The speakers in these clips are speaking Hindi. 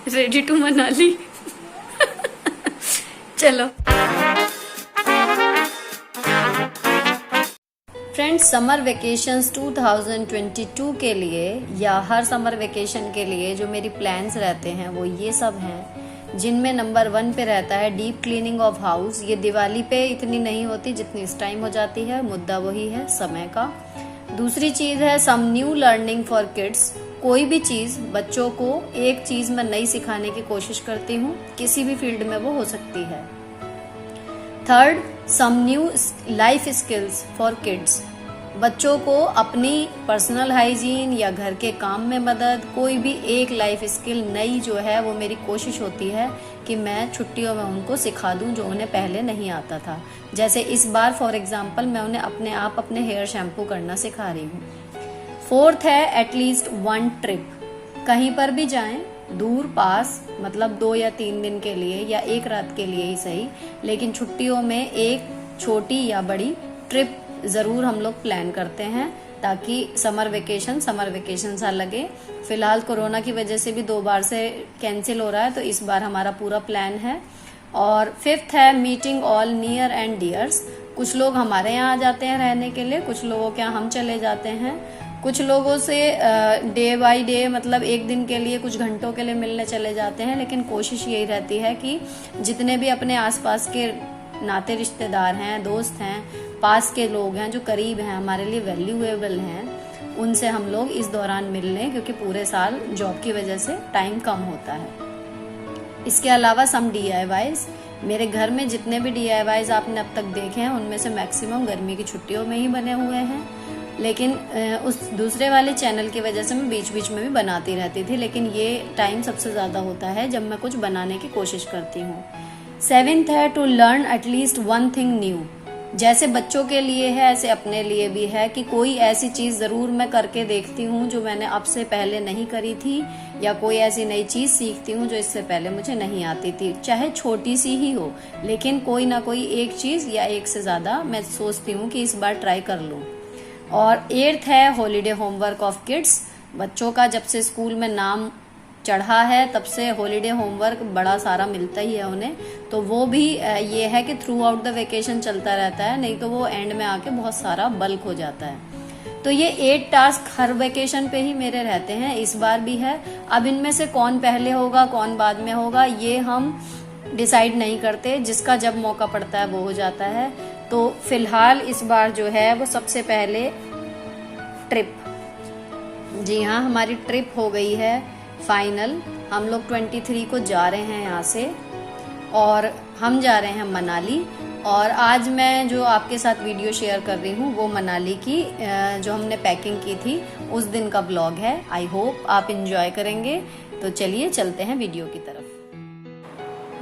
Ready to Manali. चलो फ्रेंड्स, समर वेकेशंस 2022 के लिए या हर समर वेकेशन के लिए जो मेरी प्लान्स रहते हैं वो ये सब हैं, जिनमें नंबर 1 पे रहता है डीप क्लीनिंग ऑफ हाउस। ये दिवाली पे इतनी नहीं होती जितनी इस टाइम हो जाती है, मुद्दा वही है समय का। दूसरी चीज है some new learning for kids. कोई भी चीज बच्चों को एक चीज मैं नई सिखाने की कोशिश करती हूँ, किसी भी फील्ड में वो हो सकती है। Third, some new life skills for kids. बच्चों को अपनी पर्सनल हाइजीन या घर के काम में मदद, कोई भी एक लाइफ स्किल नई जो है वो मेरी कोशिश होती है कि मैं छुट्टियों में उनको सिखा दूं जो उन्हें पहले नहीं आता था। जैसे इस बार फॉर एग्जांपल मैं उन्हें अपने आप अपने हेयर शैम्पू करना सिखा रही हूँ। फोर्थ है एटलीस्ट 1 ट्रिप। कहीं पर भी जाएं, दूर पास, मतलब 2 या 3 दिन के लिए या 1 रात के लिए ही सही, लेकिन छुट्टियों में एक छोटी या बड़ी ट्रिप जरूर हम लोग प्लान करते हैं ताकि समर वेकेशन सा लगे। फिलहाल कोरोना की वजह से भी 2 बार से कैंसिल हो रहा है, तो इस बार हमारा पूरा प्लान है। और फिफ्थ है meeting all near and dears. कुछ लोग हमारे यहाँ आ जाते हैं रहने के लिए, कुछ लोगों के यहाँ हम चले जाते हैं। कुछ लोगों से डे बाय डे, मतलब एक दिन के लिए, कुछ घंटों के लिए मिलने चले जाते हैं, लेकिन कोशिश यही रहती है कि जितने भी अपने आसपास के नाते रिश्तेदार हैं, दोस्त हैं, पास के लोग हैं जो करीब हैं, हमारे लिए वैल्यूएबल हैं, उनसे हम लोग इस दौरान मिल लें, क्योंकि पूरे साल जॉब की वजह से टाइम कम होता है। इसके अलावा सम DIYs। मेरे घर में जितने भी DIYs आपने अब तक देखे हैं उनमें से मैक्सिमम गर्मी की छुट्टियों में ही बने हुए हैं, लेकिन उस दूसरे वाले चैनल की वजह से मैं बीच बीच में भी बनाती रहती थी, लेकिन ये टाइम सबसे ज़्यादा होता है जब मैं कुछ बनाने की कोशिश करती हूँ। 7th है to learn at least 1 thing new. जैसे बच्चों के लिए है ऐसे अपने लिए भी है कि कोई ऐसी चीज़ ज़रूर मैं करके देखती हूँ जो मैंने अब से पहले नहीं करी थी, या कोई ऐसी नई चीज़ सीखती हूँ जो इससे पहले मुझे नहीं आती थी, चाहे छोटी सी ही हो, लेकिन कोई ना कोई एक चीज़ या एक से ज़्यादा मैं सोचती हूँ कि इस बार ट्राई कर लूँ। और 8th है हॉलीडे होमवर्क ऑफ किड्स। बच्चों का जब से स्कूल में नाम चढ़ा है तब से हॉलीडे होमवर्क बड़ा सारा मिलता ही है उन्हें, तो वो भी ये है कि थ्रू आउट द वेकेशन चलता रहता है, नहीं तो वो एंड में आके बहुत सारा बल्क हो जाता है। तो ये 8 टास्क हर वेकेशन पे ही मेरे रहते हैं, इस बार भी है। अब इनमें से कौन पहले होगा कौन बाद में होगा ये हम डिसाइड नहीं करते, जिसका जब मौका पड़ता है वो हो जाता है। तो फिलहाल इस बार जो है वो सबसे पहले ट्रिप, जी हाँ, हमारी ट्रिप हो गई है फाइनल। हम लोग 23 को जा रहे हैं यहाँ से, और हम जा रहे हैं मनाली। और आज मैं जो आपके साथ वीडियो शेयर कर रही हूँ वो मनाली की जो हमने पैकिंग की थी उस दिन का ब्लॉग है। आई होप आप इंजॉय करेंगे। तो चलिए चलते हैं वीडियो की तरफ।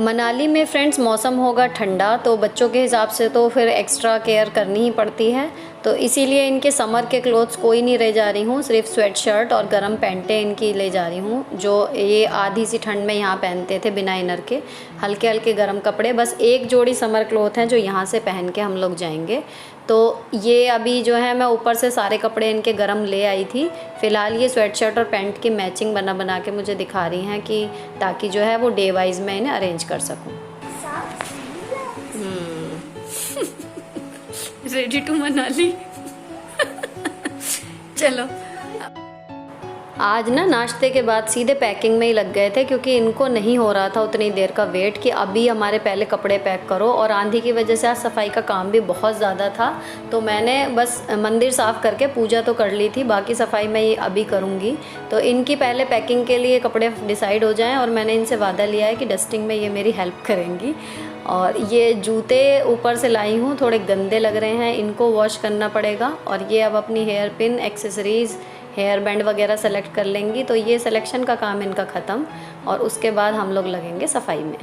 मनाली में फ्रेंड्स मौसम होगा ठंडा, तो बच्चों के हिसाब से तो फिर एक्स्ट्रा केयर करनी ही पड़ती है, तो इसीलिए इनके समर के क्लोथ्स कोई नहीं ले जा रही हूँ, सिर्फ स्वेट शर्ट और गर्म पैंटें इनकी ले जा रही हूँ, जो ये आधी सी ठंड में यहाँ पहनते थे बिना इनर के। हल्के हल्के गर्म कपड़े, बस एक जोड़ी समर क्लोथ हैं जो यहाँ से पहन के हम लोग जाएंगे। तो ये अभी जो है मैं ऊपर से सारे कपड़े इनके गर्म ले आई थी। फ़िलहाल ये स्वेट शर्ट और पैंट की मैचिंग बना के मुझे दिखा रही हैं कि ताकि जो है वो डे वाइज मैं इन्हें अरेंज कर सकूँ। Ready to Manali. चलो, आज ना नाश्ते के बाद सीधे पैकिंग में ही लग गए थे, क्योंकि इनको नहीं हो रहा था उतनी देर का वेट कि अभी हमारे पहले कपड़े पैक करो, और आंधी की वजह से आज सफाई का काम भी बहुत ज़्यादा था। तो मैंने बस मंदिर साफ़ करके पूजा तो कर ली थी, बाकी सफाई मैं ये अभी करूँगी। तो इनकी पहले पैकिंग के लिए कपड़े डिसाइड हो जाएँ, और मैंने इनसे वादा लिया है कि डस्टिंग में ये मेरी हेल्प करेंगी। और ये जूते ऊपर से लाई हूँ, थोड़े गंदे लग रहे हैं, इनको वॉश करना पड़ेगा। और ये अब अपनी hair pin, accessories, hair band वगैरह सेलेक्ट कर लेंगी। तो ये सिलेक्शन का काम इनका ख़त्म, और उसके बाद हम लोग लगेंगे सफाई में।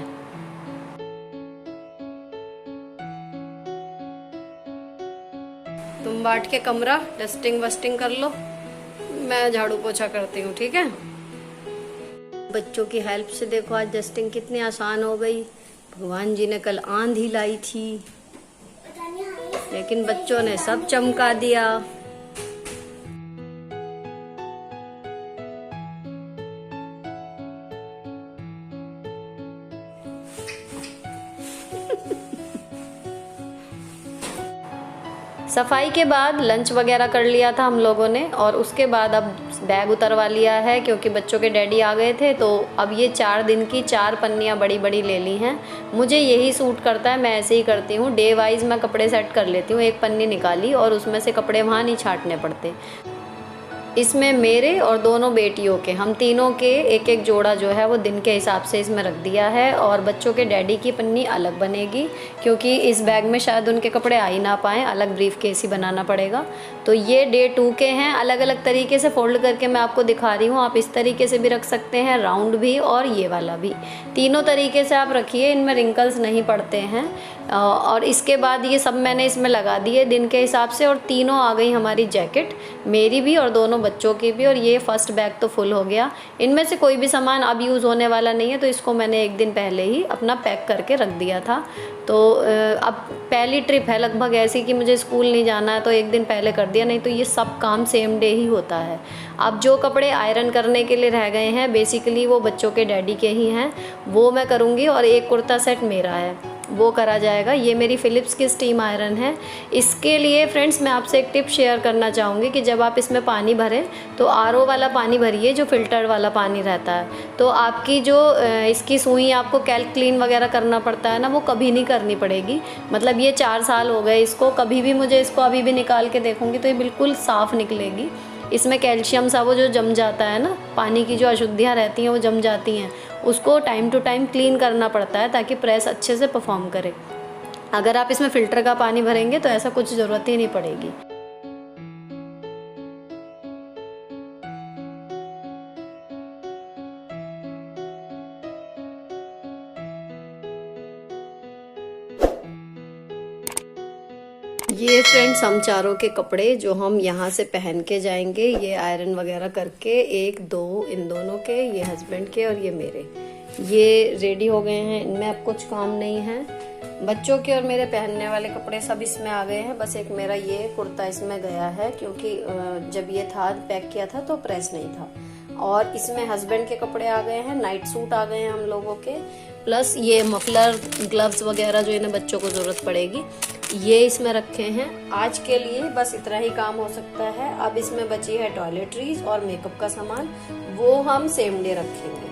तुम बांट के कमरा डस्टिंग वस्टिंग कर लो, मैं झाड़ू पोछा करती हूँ, ठीक है। बच्चों की हेल्प से देखो आज डस्टिंग कितनी आसान हो गई। भगवान जी ने कल आंधी लाई थी, लेकिन बच्चों ने सब चमका दिया। सफाई के बाद लंच वगैरह कर लिया था हम लोगों ने और उसके बाद अब बैग उतरवा लिया है क्योंकि बच्चों के डैडी आ गए थे। तो अब ये 4 दिन की 4 पन्नियाँ बड़ी बड़ी ले ली हैं। मुझे यही सूट करता है, मैं ऐसे ही करती हूँ। डे वाइज मैं कपड़े सेट कर लेती हूँ। एक पन्नी निकाली और उसमें से कपड़े वहाँ नहीं छांटने पड़ते। इसमें मेरे और दोनों बेटियों के, हम तीनों के एक एक जोड़ा जो है वो दिन के हिसाब से इसमें रख दिया है। और बच्चों के डैडी की पन्नी अलग बनेगी क्योंकि इस बैग में शायद उनके कपड़े आ ही ना पाएँ, अलग ब्रीफ केस ही बनाना पड़ेगा। तो ये डे 2 के हैं। अलग अलग तरीके से फ़ोल्ड करके मैं आपको दिखा रही हूँ। आप इस तरीके से भी रख सकते हैं, राउंड भी और ये वाला भी। तीनों तरीके से आप रखिए, इनमें रिंकल्स नहीं पड़ते हैं। और इसके बाद ये सब मैंने इसमें लगा दिए दिन के हिसाब से। और तीनों आ गई हमारी जैकेट, मेरी भी और दोनों बच्चों की भी। और ये फर्स्ट बैग तो फुल हो गया। इनमें से कोई भी सामान अब यूज़ होने वाला नहीं है, तो इसको मैंने एक दिन पहले ही अपना पैक करके रख दिया था। तो अब पहली ट्रिप है लगभग ऐसी कि मुझे स्कूल नहीं जाना है, तो एक दिन पहले कर दिया, नहीं तो ये सब काम सेम डे ही होता है। अब जो कपड़े आयरन करने के लिए रह गए हैं बेसिकली वो बच्चों के डैडी के ही हैं, वो मैं करूँगी। और एक कुर्ता सेट मेरा है, वो करा जाएगा। ये मेरी फ़िलिप्स की स्टीम आयरन है। इसके लिए फ्रेंड्स मैं आपसे एक टिप शेयर करना चाहूँगी कि जब आप इसमें पानी भरें तो आरओ वाला पानी भरिए, जो फ़िल्टर वाला पानी रहता है। तो आपकी जो इसकी सुई आपको कैल्क क्लीन वगैरह करना पड़ता है ना, वो कभी नहीं करनी पड़ेगी। मतलब ये 4 साल हो गए इसको, कभी भी मुझे इसको अभी भी निकाल के देखूँगी तो ये बिल्कुल साफ़ निकलेगी। इसमें कैल्शियम सा वो जो जम जाता है ना, पानी की जो अशुद्धियाँ रहती हैं वो जम जाती हैं, उसको टाइम टू टाइम क्लीन करना पड़ता है ताकि प्रेस अच्छे से परफॉर्म करे। अगर आप इसमें फ़िल्टर का पानी भरेंगे तो ऐसा कुछ ज़रूरत ही नहीं पड़ेगी। ये फ्रेंड्स हम चारों के कपड़े जो हम यहाँ से पहन के जाएंगे, ये आयरन वगैरह करके 1 2 इन दोनों के, ये हस्बैंड के और ये मेरे, ये रेडी हो गए हैं। इनमें अब कुछ काम नहीं है। बच्चों के और मेरे पहनने वाले कपड़े सब इसमें आ गए हैं। बस एक मेरा ये कुर्ता इसमें गया है क्योंकि जब ये था पैक किया था तो प्रेस नहीं था। और इसमें हस्बैंड के कपड़े आ गए हैं, नाइट सूट आ गए हैं हम लोगों के, प्लस ये मफलर ग्लव्स वगैरह जो इन्हें बच्चों को ज़रूरत पड़ेगी ये इसमें रखे हैं। आज के लिए बस इतना ही काम हो सकता है। अब इसमें बची है टॉयलेटरीज और मेकअप का सामान, वो हम सेम डे रखेंगे।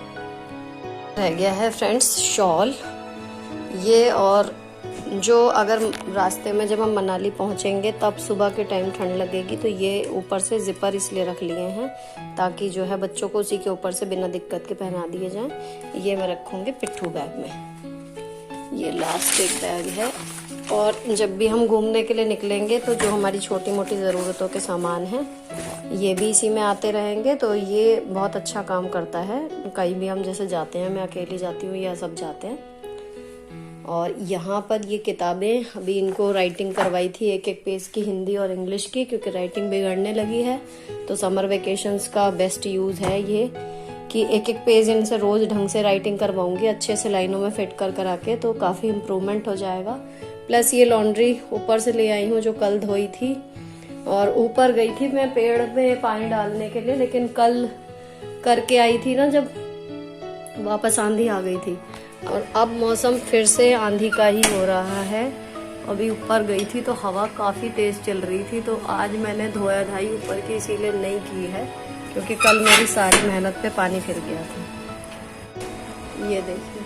रह गया है फ्रेंड्स शॉल ये, और जो अगर रास्ते में जब हम मनाली पहुंचेंगे तब सुबह के टाइम ठंड लगेगी तो ये ऊपर से जिपर इसलिए रख लिए हैं ताकि जो है बच्चों को उसी के ऊपर से बिना दिक्कत के पहना दिए जाएं। ये मैं रखूँगी पिट्ठू बैग में, ये लास्ट एक बैग है। और जब भी हम घूमने के लिए निकलेंगे तो जो हमारी छोटी मोटी ज़रूरतों के सामान हैं ये भी इसी में आते रहेंगे। तो ये बहुत अच्छा काम करता है। कहीं भी हम जैसे जाते हैं, मैं अकेली जाती हूँ या सब जाते हैं। और यहाँ पर ये किताबें, अभी इनको राइटिंग करवाई थी एक एक पेज की, हिंदी और इंग्लिश की, क्योंकि राइटिंग बिगड़ने लगी है। तो समर वेकेशंस का बेस्ट यूज़ है ये कि एक एक पेज इनसे रोज़ ढंग से राइटिंग करवाऊंगी अच्छे से लाइनों में फिट कर करा के, तो काफ़ी इम्प्रूवमेंट हो जाएगा। प्लस ये लॉन्ड्री ऊपर से ले आई हूँ जो कल धोई थी, और ऊपर गई थी मैं पेड़ में पानी डालने के लिए, लेकिन कल करके आई थी ना जब, वापस आंधी आ गई थी। और अब मौसम फिर से आंधी का ही हो रहा है। अभी ऊपर गई थी तो हवा काफ़ी तेज़ चल रही थी, तो आज मैंने धोया धाई ऊपर की इसीलिए नहीं की है क्योंकि कल मेरी सारी मेहनत पे पानी फिर गया था। ये देखिए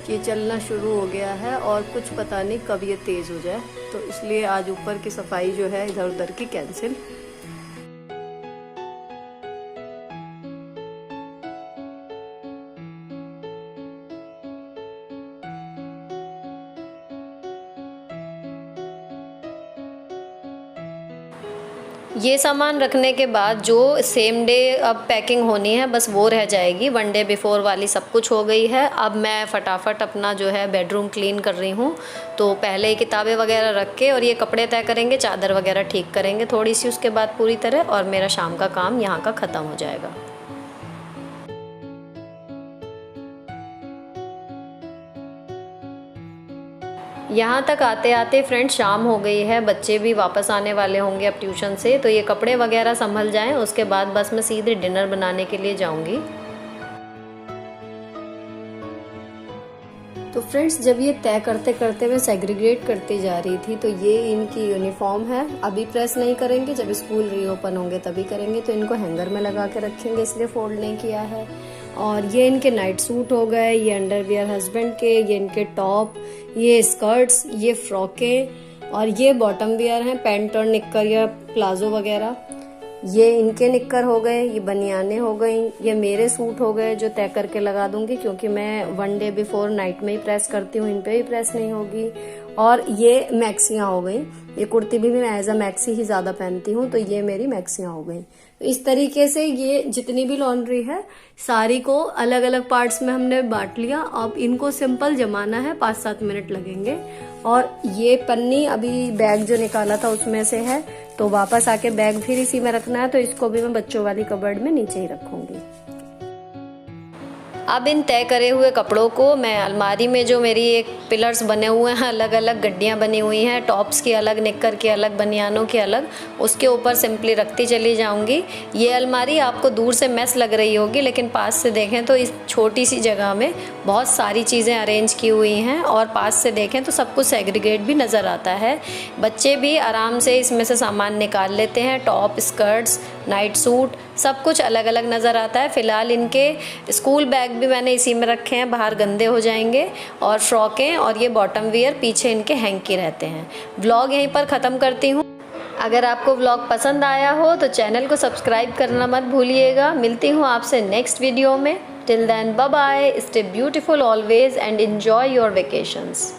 ये चलना शुरू हो गया है और कुछ पता नहीं कब ये तेज़ हो जाए, तो इसलिए आज ऊपर की सफाई जो है इधर उधर की कैंसिल। ये सामान रखने के बाद जो सेम डे अब पैकिंग होनी है बस वो रह जाएगी। 1 डे बिफोर वाली सब कुछ हो गई है। अब मैं फटाफट अपना जो है बेडरूम क्लीन कर रही हूँ। तो पहले ही किताबें वगैरह रख के और ये कपड़े तय करेंगे, चादर वगैरह ठीक करेंगे थोड़ी सी, उसके बाद पूरी तरह, और मेरा शाम का काम यहाँ का ख़त्म हो जाएगा। यहाँ तक आते आते फ्रेंड्स शाम हो गई है, बच्चे भी वापस आने वाले होंगे अब ट्यूशन से, तो ये कपड़े वगैरह संभल जाएं, उसके बाद बस मैं सीधे डिनर बनाने के लिए जाऊंगी। तो फ्रेंड्स, जब ये तय करते करते मैं सेग्रीगेट करती जा रही थी, तो ये इनकी यूनिफॉर्म है। अभी प्रेस नहीं करेंगे, जब स्कूल रीओपन होंगे तभी करेंगे। तो इनको हैंगर में लगा के रखेंगे, इसलिए फोल्ड नहीं किया है। और ये इनके नाइट सूट हो गए, ये अंडरवियर हस्बैंड के, ये इनके टॉप, ये स्कर्ट्स, ये फ्रॉकें, और ये बॉटम वियर हैं, पैंट और निक्कर या प्लाजो वगैरह। ये इनके निक्कर हो गए, ये बनियाने हो गई, ये मेरे सूट हो गए जो तय करके लगा दूंगी, क्योंकि मैं 1 डे बिफोर नाइट में ही प्रेस करती हूँ, इन पे भी प्रेस नहीं होगी। और ये मैक्सियाँ हो गई, ये कुर्ती भी मैं एज अ मैक्सी ही ज्यादा पहनती हूँ, तो ये मेरी मैक्सियाँ हो गई। तो इस तरीके से ये जितनी भी लॉन्ड्री है सारी को अलग अलग पार्ट्स में हमने बांट लिया। अब इनको सिंपल जमाना है, 5-7 मिनट लगेंगे। और ये पन्नी अभी बैग जो निकाला था उसमें से है, तो वापस आके बैग फिर इसी में रखना है, तो इसको भी मैं बच्चों वाली कबर्ड में नीचे ही रखूंगी। अब इन तय करे हुए कपड़ों को मैं अलमारी में, जो मेरी एक पिलर्स बने हुए हैं, अलग अलग गड्डियाँ बनी हुई हैं, टॉप्स की अलग, निक्कर की अलग, बनियानों की अलग, उसके ऊपर सिंपली रखती चली जाऊंगी। ये अलमारी आपको दूर से मैस लग रही होगी, लेकिन पास से देखें तो इस छोटी सी जगह में बहुत सारी चीज़ें अरेंज की हुई हैं, और पास से देखें तो सब कुछ सेग्रीगेट भी नज़र आता है। बच्चे भी आराम से इसमें से सामान निकाल लेते हैं, टॉप, स्कर्ट्स, नाइट सूट, सब कुछ अलग अलग नज़र आता है। फ़िलहाल इनके स्कूल बैग भी मैंने इसी में रखे हैं, बाहर गंदे हो जाएंगे। और फ्रॉकें और ये बॉटम वियर पीछे इनके हैंकी रहते हैं। व्लॉग यहीं पर ख़त्म करती हूँ। अगर आपको व्लॉग पसंद आया हो तो चैनल को सब्सक्राइब करना मत भूलिएगा। मिलती हूँ आपसे नेक्स्ट वीडियो में। Till then, bye bye, stay beautiful always and enjoy your vacations.